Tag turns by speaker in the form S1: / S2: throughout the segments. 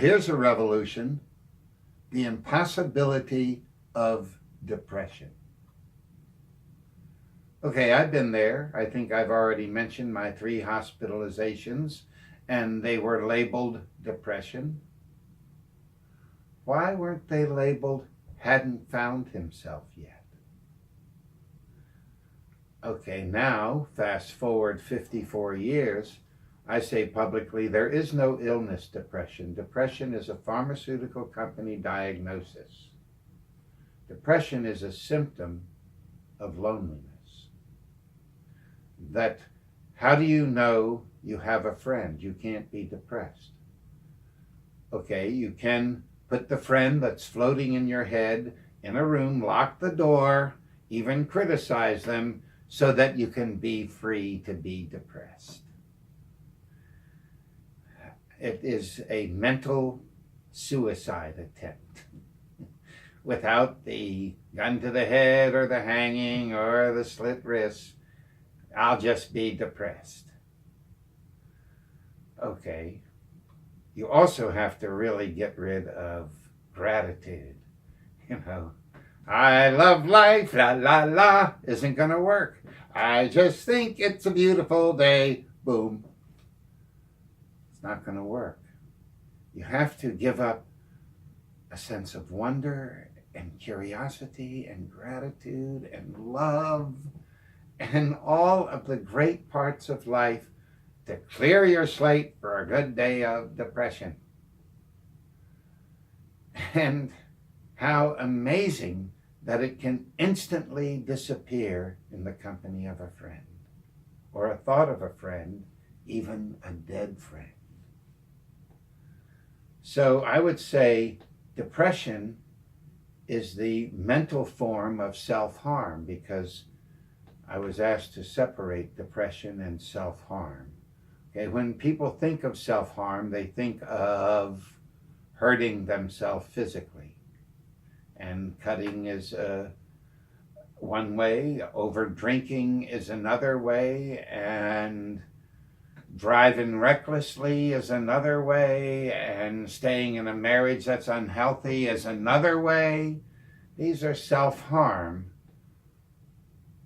S1: here's a revolution: the impossibility of depression. Okay, I've been there. I think I've already mentioned my 3 hospitalizations, and they were labeled depression. Why weren't they labeled hadn't found himself yet? Okay, now, fast forward 54 years, I say publicly there is no illness depression. Depression is a pharmaceutical company diagnosis. Depression is a symptom of loneliness. That, how do you know you have a friend? You can't be depressed. Okay, you can put the friend that's floating in your head in a room, lock the door, even criticize them so that you can be free to be depressed. It is a mental suicide attempt without the gun to the head or the hanging or the slit wrists. I'll just be depressed. Okay. You also have to really get rid of gratitude. I love life, la la la, isn't going to work. I just think it's a beautiful day, boom. It's not going to work. You have to give up a sense of wonder and curiosity and gratitude and love and all of the great parts of life to clear your slate for a good day of depression. And how amazing that it can instantly disappear in the company of a friend, or a thought of a friend, even a dead friend. So I would say depression is the mental form of self-harm, because I was asked to separate depression and self-harm. Okay, when people think of self-harm, they think of hurting themselves physically. And cutting is one way, over drinking is another way, and driving recklessly is another way, and staying in a marriage that's unhealthy is another way. These are self-harm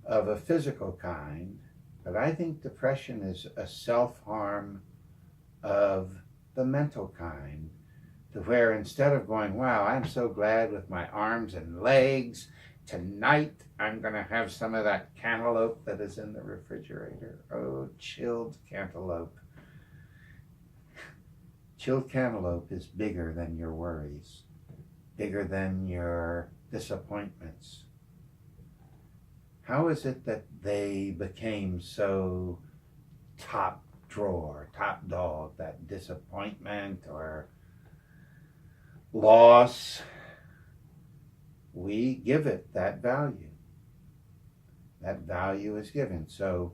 S1: of a physical kind, but I think depression is a self-harm of the mental kind, to where instead of going, wow, I'm so glad with my arms and legs, tonight I'm going to have some of that cantaloupe that is in the refrigerator. Oh, chilled cantaloupe. Chilled cantaloupe is bigger than your worries, bigger than your disappointments. How is it that they became so top drawer, top dog, that disappointment or loss? We give it that value. That value is given. So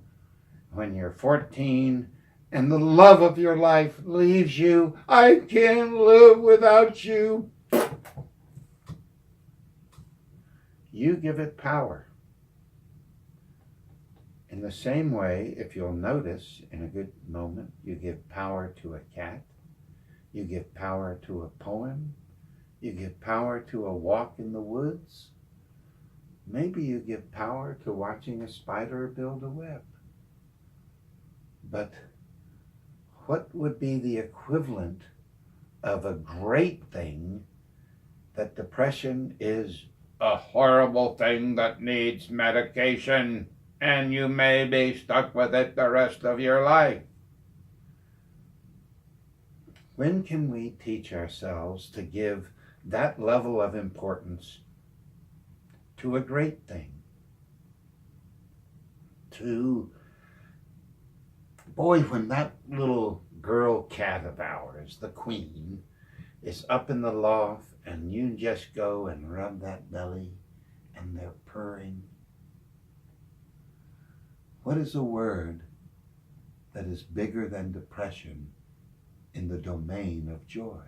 S1: when you're 14 and the love of your life leaves you, I can't live without you. You give it power. In the same way, if you'll notice, in a good moment, you give power to a cat, you give power to a poem, you give power to a walk in the woods. Maybe you give power to watching a spider build a web. But what would be the equivalent of a great thing that depression is a horrible thing that needs medication, and you may be stuck with it the rest of your life? When can we teach ourselves to give that level of importance to a great thing? Boy, when that little girl cat of ours, the queen, is up in the loft and you just go and rub that belly and they're purring. What is a word that is bigger than depression in the domain of joy?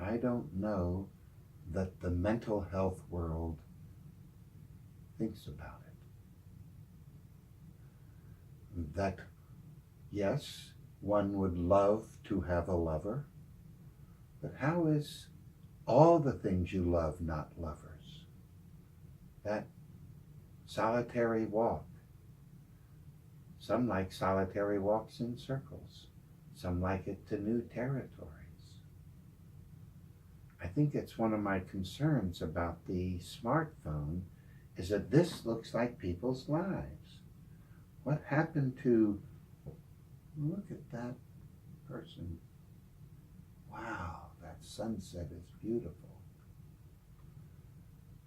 S1: I don't know that the mental health world thinks about it. That, yes, one would love to have a lover, but how is all the things you love not lovers? That solitary walk. Some like solitary walks in circles. Some like it to new territories. I think it's one of my concerns about the smartphone is that this looks like people's lives. What happened to, look at that person. Wow, that sunset is beautiful.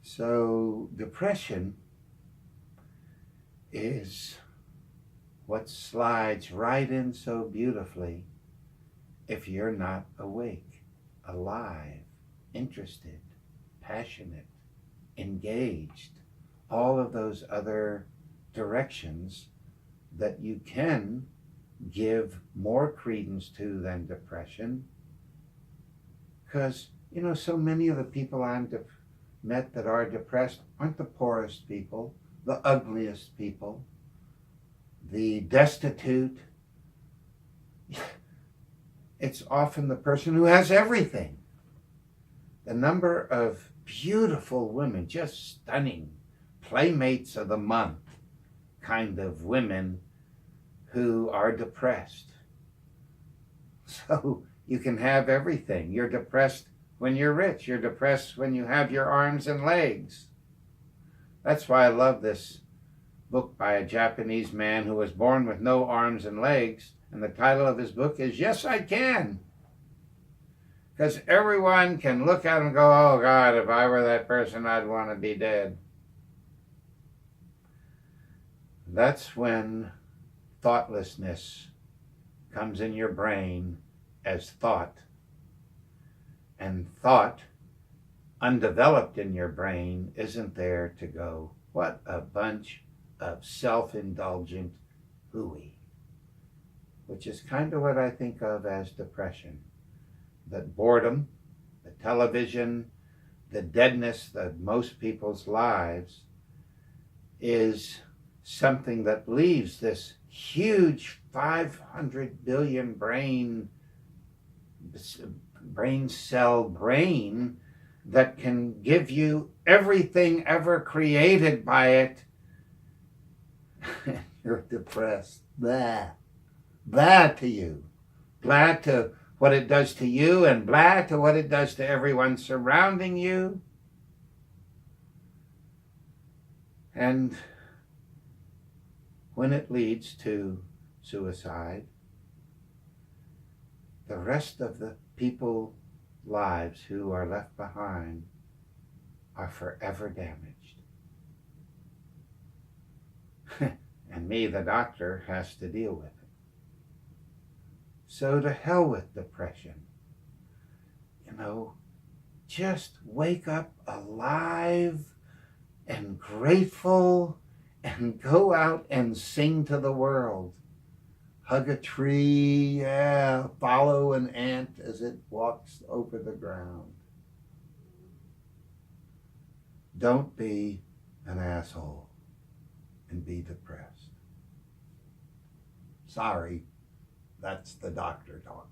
S1: So depression is what slides right in so beautifully if you're not awake, alive, interested, passionate, engaged, all of those other directions that you can give more credence to than depression. Because, you know, so many of the people I've met that are depressed aren't the poorest people, the ugliest people, the destitute. It's often the person who has everything. The number of beautiful women, just stunning, playmates of the month kind of women who are depressed. So you can have everything. You're depressed when you're rich. You're depressed when you have your arms and legs. That's why I love this book by a Japanese man who was born with no arms and legs. And the title of his book is Yes, I Can. Because everyone can look at him and go, oh God, if I were that person, I'd want to be dead. That's when thoughtlessness comes in your brain as thought. And thought, undeveloped in your brain, isn't there to go, what a bunch of self-indulgent hooey. Which is kind of what I think of as depression. That boredom, the television, the deadness of most people's lives is something that leaves this huge 500 billion brain cell brain that can give you everything ever created by it. You're depressed. Blah. Blah to you. Blah to what it does to you, and blah to what it does to everyone surrounding you. And when it leads to suicide, the rest of the people's lives who are left behind are forever damaged. And me, the doctor, has to deal with it. So to hell with depression. You know, just wake up alive and grateful and go out and sing to the world. Hug a tree, yeah, follow an ant as it walks over the ground. Don't be an asshole and be depressed. Sorry, that's the doctor talking.